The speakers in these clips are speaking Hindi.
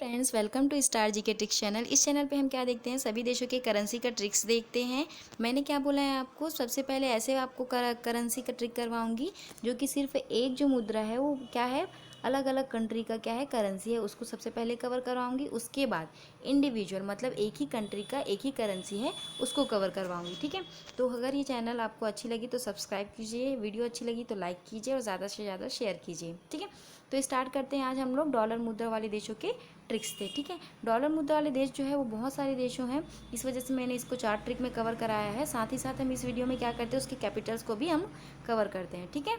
फ्रेंड्स, वेलकम टू स्टार जी के ट्रिक्स चैनल। इस चैनल पे हम क्या देखते हैं, सभी देशों के करेंसी का ट्रिक्स देखते हैं। मैंने क्या बोला है आपको, सबसे पहले ऐसे आपको करेंसी का ट्रिक करवाऊंगी जो कि सिर्फ एक जो मुद्रा है वो क्या है, अलग अलग कंट्री का क्या है करेंसी है, उसको सबसे पहले कवर करवाऊंगी। उसके बाद इंडिविजुअल मतलब एक ही कंट्री का एक ही करेंसी है उसको कवर करवाऊंगी। ठीक है, तो अगर ये चैनल आपको अच्छी लगी तो सब्सक्राइब कीजिए, वीडियो अच्छी लगी तो लाइक कीजिए और ज़्यादा से ज़्यादा शेयर कीजिए। ठीक है, तो स्टार्ट करते हैं। आज हम लोग डॉलर मुद्रा वाले देशों के ट्रिक्स थे। ठीक है, डॉलर मुद्रा वाले देश जो है वो बहुत सारे देशों हैं, इस वजह से मैंने इसको 4 ट्रिक में कवर कराया है। साथ ही साथ हम इस वीडियो में क्या करते हैं, उसके कैपिटल्स को भी हम कवर करते हैं। ठीक है,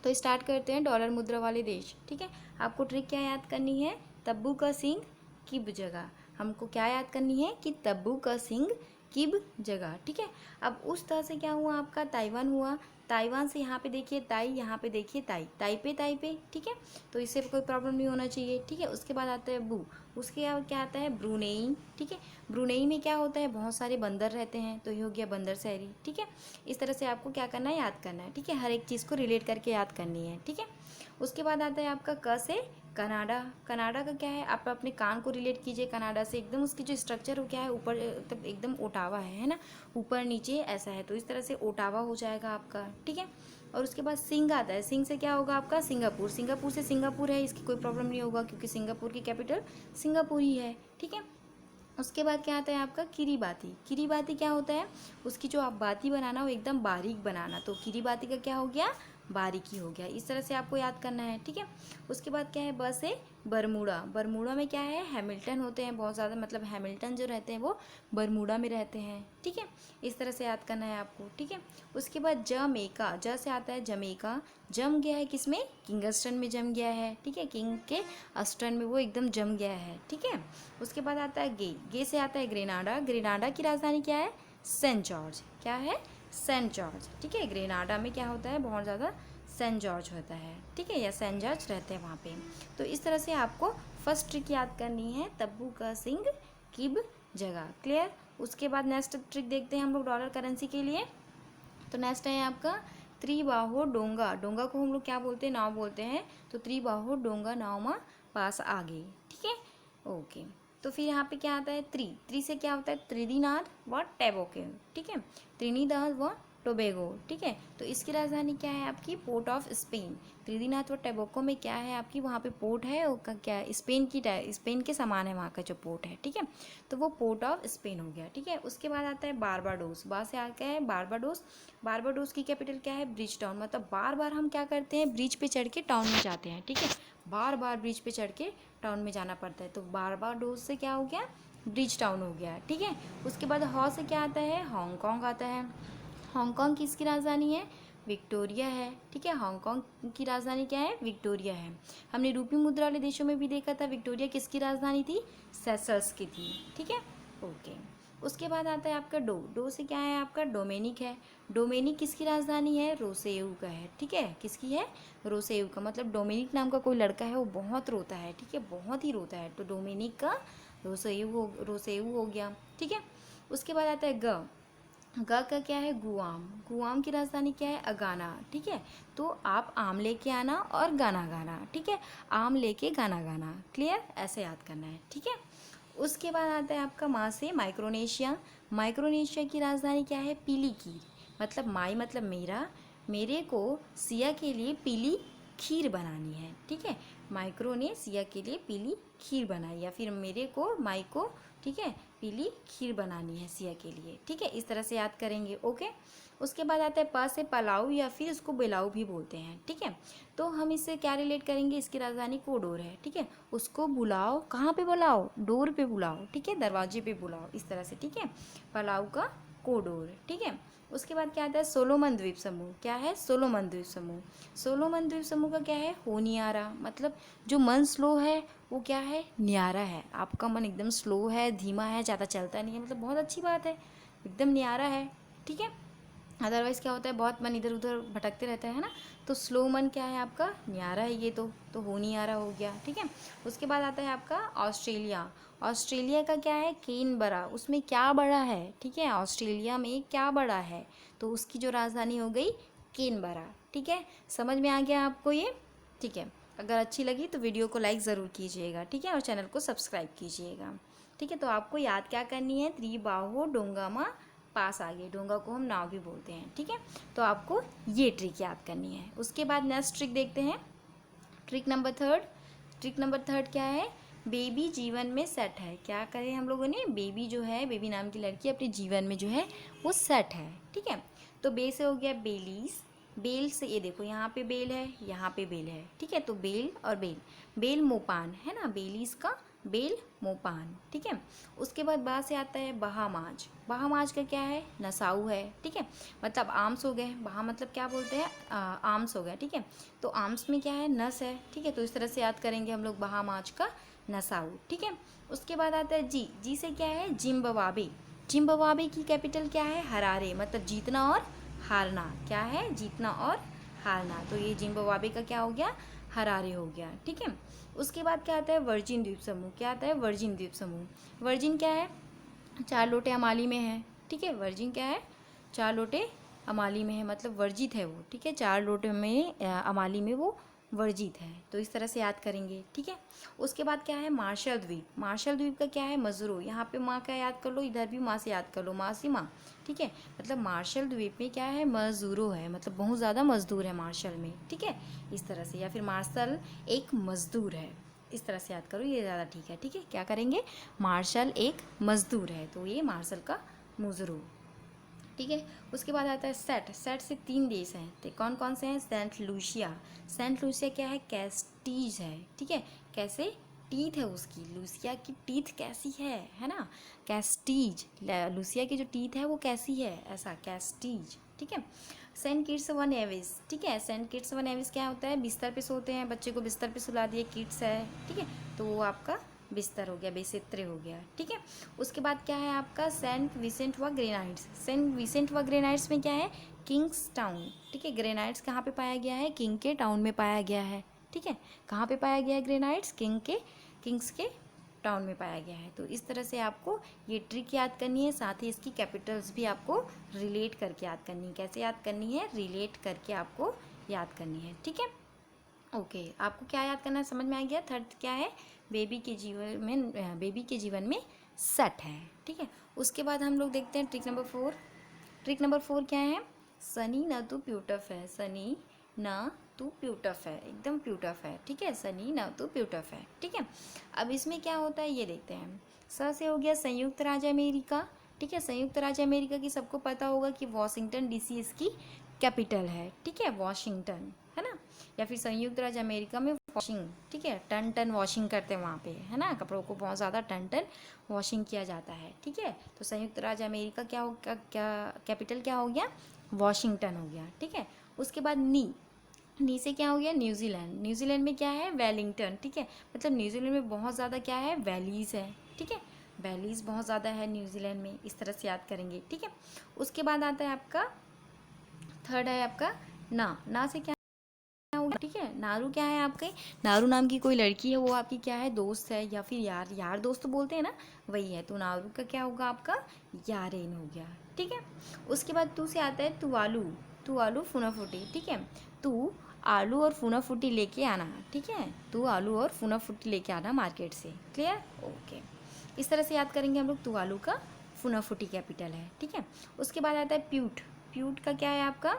तो स्टार्ट करते हैं डॉलर मुद्रा वाले देश। ठीक है, आपको ट्रिक क्या याद करनी है, तब्बू का सिंह किब जगह। हमको क्या याद करनी है कि तब्बू का सिंह किब जगह। ठीक है, अब उस तरह से क्या हुआ, आपका ताइवान हुआ। ताइवान से यहाँ पे देखिए ताई, यहाँ पे देखिए ताई, ताइपे। ठीक है, तो इससे कोई प्रॉब्लम नहीं होना चाहिए। ठीक है, उसके बाद आता है बू, उसके क्या आता है ब्रुनेई। ठीक है, ब्रुनेई में क्या होता है, बहुत सारे बंदर रहते हैं, तो ये हो गया बंदर शहरी। ठीक है, इस तरह से आपको क्या करना है, याद करना है। ठीक है, हर एक चीज़ को रिलेट करके याद करनी है। ठीक है, उसके बाद आता है आपका क से कनाडा। कनाडा का क्या है, आप अपने कान को रिलेट कीजिए कनाडा से। एकदम उसकी जो स्ट्रक्चर हो क्या है, ऊपर तक एकदम ओटावा है ना, ऊपर नीचे ऐसा है, तो इस तरह से ओटावा हो जाएगा आपका। ठीक है, और उसके बाद सिंग आता है। सिंग से क्या होगा आपका, सिंगापुर। सिंगापुर से सिंगापुर है, इसकी कोई प्रॉब्लम नहीं होगा क्योंकि सिंगापुर की कैपिटल सिंगापुर ही है। ठीक है, उसके बाद क्या आता है आपका किरीबाती। किरीबाती क्या होता है, उसकी जो आप बाती बनाना वो एकदम बारीक बनाना, तो किरीबाती का क्या हो गया, बारीकी हो गया। इस तरह से आपको याद करना है। ठीक है, उसके बाद क्या है, ब से बरमूडा। बरमूडा में क्या है, हैमिल्टन होते हैं बहुत ज़्यादा, मतलब हैमिल्टन जो रहते हैं वो बरमूडा में रहते हैं। ठीक है, इस तरह से याद करना है आपको। ठीक है, उसके बाद जमैका। ज से आता है जमैका। जम गया है किसमें, किंगस्टन में जम गया है। ठीक है, किंग के अस्टन में वो एकदम जम गया है। ठीक है, उसके बाद आता है गे। गे से आता है ग्रेनाडा। ग्रेनाडा की राजधानी क्या है, सेंट जॉर्ज। क्या है, सेंट जॉर्ज। ठीक है, ग्रेनाडा में क्या होता है, बहुत ज़्यादा सेंट जॉर्ज होता है। ठीक है, या सेंट जॉर्ज रहते हैं वहाँ पे। तो इस तरह से आपको फर्स्ट ट्रिक याद करनी है, तब्बू का सिंह किब जगह। क्लियर। उसके बाद नेक्स्ट ट्रिक देखते हैं हम लोग डॉलर करेंसी के लिए। तो नेक्स्ट है आपका त्रिबाहो डोंगा। डोंगा को हम लोग क्या बोलते हैं, नाव बोलते हैं, तो त्रिबाहो डोंगा नाव में पास आगे। ठीक है, ओके। तो फिर यहाँ पे क्या आता है, त्री से क्या होता है, त्रिदिनाद व टैबोके। ठीक है, त्रिनिदाद व टोबेगो। ठीक है, तो इसकी राजधानी क्या है आपकी, पोर्ट ऑफ स्पेन। त्रिदिनाद व टैबोको में क्या है आपकी, वहाँ पे पोर्ट है, उसका क्या है, स्पेन के समान है वहाँ का जो पोर्ट है। ठीक है, तो वो पोर्ट ऑफ स्पेन हो गया। ठीक है, उसके बाद आता है बारबाडोस। बार से आ क्या है, बारबाडोस। बारबाडोस की कैपिटल क्या है, ब्रिज टाउन। मतलब बार बार हम क्या करते हैं, ब्रिज पे चढ़ के टाउन में जाते हैं। ठीक है, बार बार ब्रिज पे चढ़ के टाउन में जाना पड़ता है, तो बारबाडोस से क्या हो गया, ब्रिज टाउन हो गया। ठीक है, उसके बाद हॉ से क्या आता है, हांगकांग आता है। हांगकांग किसकी राजधानी है, विक्टोरिया है। ठीक है, हांगकांग की राजधानी क्या है, विक्टोरिया है। हमने रूपी मुद्रा वाले देशों में भी देखा था, विक्टोरिया किसकी राजधानी थी, सेशल्स की थी। ठीक है, ओके। उसके बाद आता है आपका डो से क्या है आपका, डोमेनिक है। डोमेनिक किसकी राजधानी है, रोसेऊ का है। ठीक है, किसकी है, रोसेऊ का। मतलब डोमेनिक नाम का कोई लड़का है, वो बहुत रोता है। ठीक है, बहुत ही रोता है, तो डोमेनिक का रोसेऊ हो गया। ठीक है, उसके बाद आता है ग का क्या है, गुआम। गुआम की राजधानी क्या है, अगाना। ठीक है, तो आप आम लेके आना और गाना गाना। ठीक है, आम लेके गाना गाना। क्लियर, ऐसे याद करना है। ठीक है, उसके बाद आता है आपका माँ से माइक्रोनेशिया। माइक्रोनेशिया की राजधानी क्या है, पीली खीर। मतलब माई मतलब मेरा, मेरे को सिया के लिए पीली खीर बनानी है। ठीक है, माइक्रो ने सिया के लिए पीली खीर बनाई, या फिर मेरे को माई को, ठीक है, पीली खीर बनानी है सिया के लिए। ठीक है, इस तरह से याद करेंगे। ओके, उसके बाद आता है प से पलाऊ, या फिर इसको बेलाऊ भी बोलते हैं। ठीक है, तो हम इससे क्या रिलेट करेंगे, इसकी राजधानी कोडोर है। ठीक है, उसको बुलाओ, कहाँ पे बुलाओ, डोर पे बुलाओ। ठीक है, दरवाजे पे बुलाओ, इस तरह से। ठीक है, पलाऊ का कोडोर। ठीक है, उसके बाद क्या आता है, सोलोमन द्वीप समूह। क्या है, सोलोमन द्वीप समूह। सोलोमन द्वीप समूह का क्या है, होनियारा। मतलब जो मन स्लो है वो क्या है, न्यारा है। आपका मन एकदम स्लो है, धीमा है, ज़्यादा चलता नहीं है, मतलब बहुत अच्छी बात है, एकदम न्यारा है। ठीक है, अदरवाइज़ क्या होता है, बहुत मन इधर उधर भटकते रहता है ना, तो स्लो मन क्या है आपका, न्यारा है ये तो होनियारा हो गया। ठीक है, उसके बाद आता है आपका ऑस्ट्रेलिया। ऑस्ट्रेलिया का क्या है, केनबरा। उसमें क्या बड़ा है, ठीक है, ऑस्ट्रेलिया में क्या बड़ा है, तो उसकी जो राजधानी हो गई केनबरा। ठीक है, समझ में आ गया आपको ये। ठीक है, अगर अच्छी लगी तो वीडियो को लाइक ज़रूर कीजिएगा, ठीक है, और चैनल को सब्सक्राइब कीजिएगा, ठीक है। तो आपको याद क्या करनी है, त्रिबाहो डोंगामा पास आगे, डोंगा को हम नाव भी बोलते हैं, ठीक है। तो आपको ये ट्रिक याद करनी है। उसके बाद नेक्स्ट ट्रिक देखते हैं, trick number third. Trick number third क्या है, बेबी जीवन में सेट है। क्या करें हम लोगों ने, बेबी जो है, बेबी नाम की लड़की अपने जीवन में जो है वो सेट है, ठीक है। तो बे से हो गया बेलीज, बेल से ये देखो यहाँ पे बेल है, यहाँ पे बेल है, ठीक है। तो बेल और बेल, बेल मोपान है ना, बेलीज का बेल मोपान, ठीक है। उसके बाद बा से आता है बहामाज, बहामाज का क्या है, नसाऊ है, ठीक है, मतलब आर्म्स हो गए, बहा मतलब क्या बोलते हैं, आर्म्स हो गया, ठीक है। तो आर्म्स में क्या है, नस है, ठीक है। तो इस तरह से याद करेंगे हम लोग बहामाज का नसाऊ, ठीक है। उसके बाद आता है जी, जी से क्या है, जिम्बाब्वे, जिम्बाब्वे की कैपिटल क्या है, हरारे, मतलब जीतना और हारना, क्या है, जीतना और हारना। तो ये जिम्बाब्वे का क्या हो गया, हरारे हो गया, ठीक है। उसके बाद क्या आता है, वर्जिन द्वीप समूह, क्या आता है, वर्जिन द्वीप समूह। वर्जिन क्या है, 4 लोटे अमाली में है, ठीक है। वर्जिन क्या है, 4 लोटे अमाली में है, मतलब वर्जित है वो, ठीक है। 4 लोटे में अमाली में वो वर्जित है। तो इस तरह से याद करेंगे, ठीक है। उसके बाद क्या है, मार्शल द्वीप, मार्शल द्वीप का क्या है, मजरू, यहाँ पे माँ का याद कर लो, इधर भी माँ से याद कर लो, माँ से माँ, ठीक है। मतलब मार्शल द्वीप में क्या है, मजदूरों है, मतलब बहुत ज़्यादा मजदूर है मार्शल में, ठीक है, इस तरह से। या फिर मार्शल एक मजदूर है, इस तरह से याद करो, ये ज़्यादा ठीक है, ठीक है। क्या करेंगे, मार्शल एक मजदूर है, तो ये मार्शल का मुजरू, ठीक है। उसके बाद आता है सेट, सेट से 3 देश हैं, तो कौन कौन से हैं, सेंट लूसिया, सेंट लूसिया क्या है, कैस्टीज है, ठीक है। कैसे टीथ है उसकी, लूसिया की टीथ कैसी है ना, कैस्टीज, लूसिया की जो टीथ है वो कैसी है, ऐसा कैस्टीज, ठीक है। सेंट किट्स वन एविस, ठीक है, सेंट किट्स वन एविस क्या होता है, बिस्तर पे सोते हैं, बच्चे को बिस्तर पे सुला दिए, किट्स है, ठीक है, तो वो आपका बिस्तर हो गया, बेसित्रे हो गया, ठीक है। उसके बाद क्या है आपका, सेंट विसेंट व ग्रेनाइट्स, सेंट विसेंट व ग्रेनाइट्स में क्या है, किंग्स टाउन, ठीक है। ग्रेनाइट्स कहाँ पे पाया गया है, किंग के टाउन में पाया गया है, ठीक है। कहाँ पे पाया गया है ग्रेनाइट्स, किंग्स के टाउन में पाया गया है। तो इस तरह से आपको ये ट्रिक याद करनी है, साथ ही इसकी कैपिटल्स भी आपको रिलेट करके याद करनी है। कैसे याद करनी है, रिलेट करके आपको याद करनी है, ठीक है। ओके, आपको क्या याद करना है, समझ में आ गया। थर्ड क्या है, बेबी के जीवन में सेट है, ठीक है। उसके बाद हम लोग देखते हैं ट्रिक नंबर 4। ट्रिक नंबर 4 क्या है, सनी न तो प्यूटफ है, सनी न तो प्यूटफ है, एकदम प्यूटफ है, ठीक है, सनी न तो प्यूटफ है, ठीक है। अब इसमें क्या होता है ये देखते हैं। स से हो गया संयुक्त राज्य अमेरिका, ठीक है। संयुक्त राज्य अमेरिका की सबको पता होगा कि वॉशिंगटन डीसी इसकी कैपिटल है, ठीक है, वॉशिंगटन, है ना। या फिर संयुक्त राज्य अमेरिका में वॉशिंग, ठीक है, टन टन वॉशिंग करते हैं वहाँ पे, है ना, कपड़ों को बहुत ज़्यादा टन टन वॉशिंग किया जाता है, ठीक है। तो संयुक्त राज्य अमेरिका क्या हो, क्या कैपिटल क्या हो गया, वॉशिंगटन हो गया, ठीक है। उसके बाद नी से क्या हो गया, न्यूजीलैंड, न्यूजीलैंड में क्या है, वेलिंगटन, ठीक है। मतलब न्यूजीलैंड में बहुत ज़्यादा क्या है, वैलीज़ है, ठीक है, वैलीज़ बहुत ज़्यादा है न्यूजीलैंड में, इस तरह से याद करेंगे, ठीक है। उसके बाद आता है आपका थर्ड है आपका ना से क्या, ठीक है। नारू क्या है आपके, नारू नाम की कोई लड़की है, वो आपकी क्या है, दोस्त है, या फिर यार दोस्त तो बोलते हैं ना, वही है। तो नारू का क्या होगा आपका, यारेन हो गया, ठीक है। उसके बाद तू से आता है तू आलू फुनाफुटी, ठीक है। तू आलू और फुनाफुटी लेके आना, ठीक है, तू आलू और फुनाफुटी लेके आना मार्केट से, क्लियर, ओके। इस तरह से याद करेंगे हम लोग, तू आलू का फुनाफुटी कैपिटल है, ठीक है। उसके बाद आता है प्यूट, प्यूट का क्या है आपका,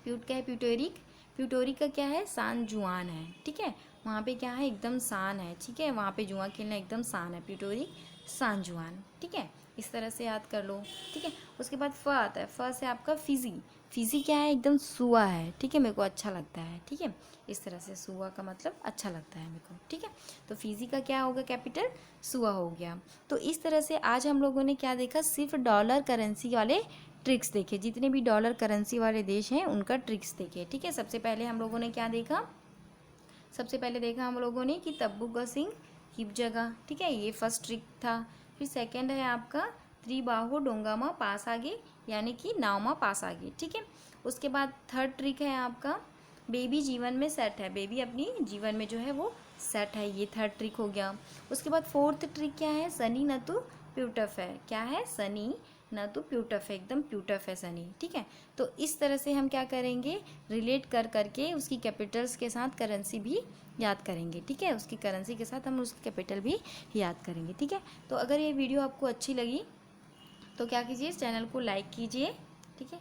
प्यूट क्या है, प्यूटोरिक, प्यूटोरिक का क्या है, सान जुआन है, ठीक है। वहाँ पे क्या है, एकदम सान है, ठीक है, वहाँ पे जुआ खेलना एकदम सान है, प्यूटोरिक सान जुआन, ठीक है। इस तरह से याद कर लो, ठीक है। उसके बाद फ आता है, फ से आपका फिजी, फिजी क्या है, एकदम सुआ है, ठीक है, मेरे को अच्छा लगता है, ठीक है। इस तरह से सुआ का मतलब अच्छा लगता है मेरे को, ठीक है। तो फिजी का क्या होगा कैपिटल, सुआ हो गया। तो इस तरह से आज हम लोगों ने क्या देखा, सिर्फ डॉलर करेंसी वाले ट्रिक्स देखे, जितने भी डॉलर करेंसी वाले देश हैं उनका ट्रिक्स देखे, ठीक है। सबसे पहले हम लोगों ने क्या देखा, सबसे पहले देखा हम लोगों ने कि तब्बुका सिंह किप जगह, ठीक है, ये फर्स्ट ट्रिक था। फिर सेकंड है आपका त्रिबाहो डोंगामा पास आगे, यानी कि नावमा पास आगे, ठीक है। उसके बाद थर्ड ट्रिक है आपका बेबी जीवन में सेट है, बेबी अपनी जीवन में जो है वो सेट है, ये थर्ड ट्रिक हो गया। उसके बाद फोर्थ ट्रिक क्या है, सनी न तो प्यूटफ है, क्या है, सनी ना तो प्यूटफ है, एकदम प्यूटफ है सनी, ठीक है। तो इस तरह से हम क्या करेंगे, रिलेट कर करके उसकी कैपिटल्स के साथ करेंसी भी याद करेंगे, ठीक है। उसकी करेंसी के साथ हम उसकी कैपिटल भी याद करेंगे, ठीक है। तो अगर ये वीडियो आपको अच्छी लगी तो क्या कीजिए, चैनल को लाइक कीजिए, ठीक है।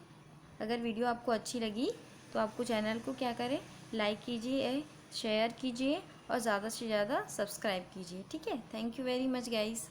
अगर वीडियो आपको अच्छी लगी तो आपको चैनल को क्या करें, लाइक कीजिए, शेयर कीजिए और ज़्यादा से ज़्यादा सब्सक्राइब कीजिए, ठीक है। Thank you very much guys.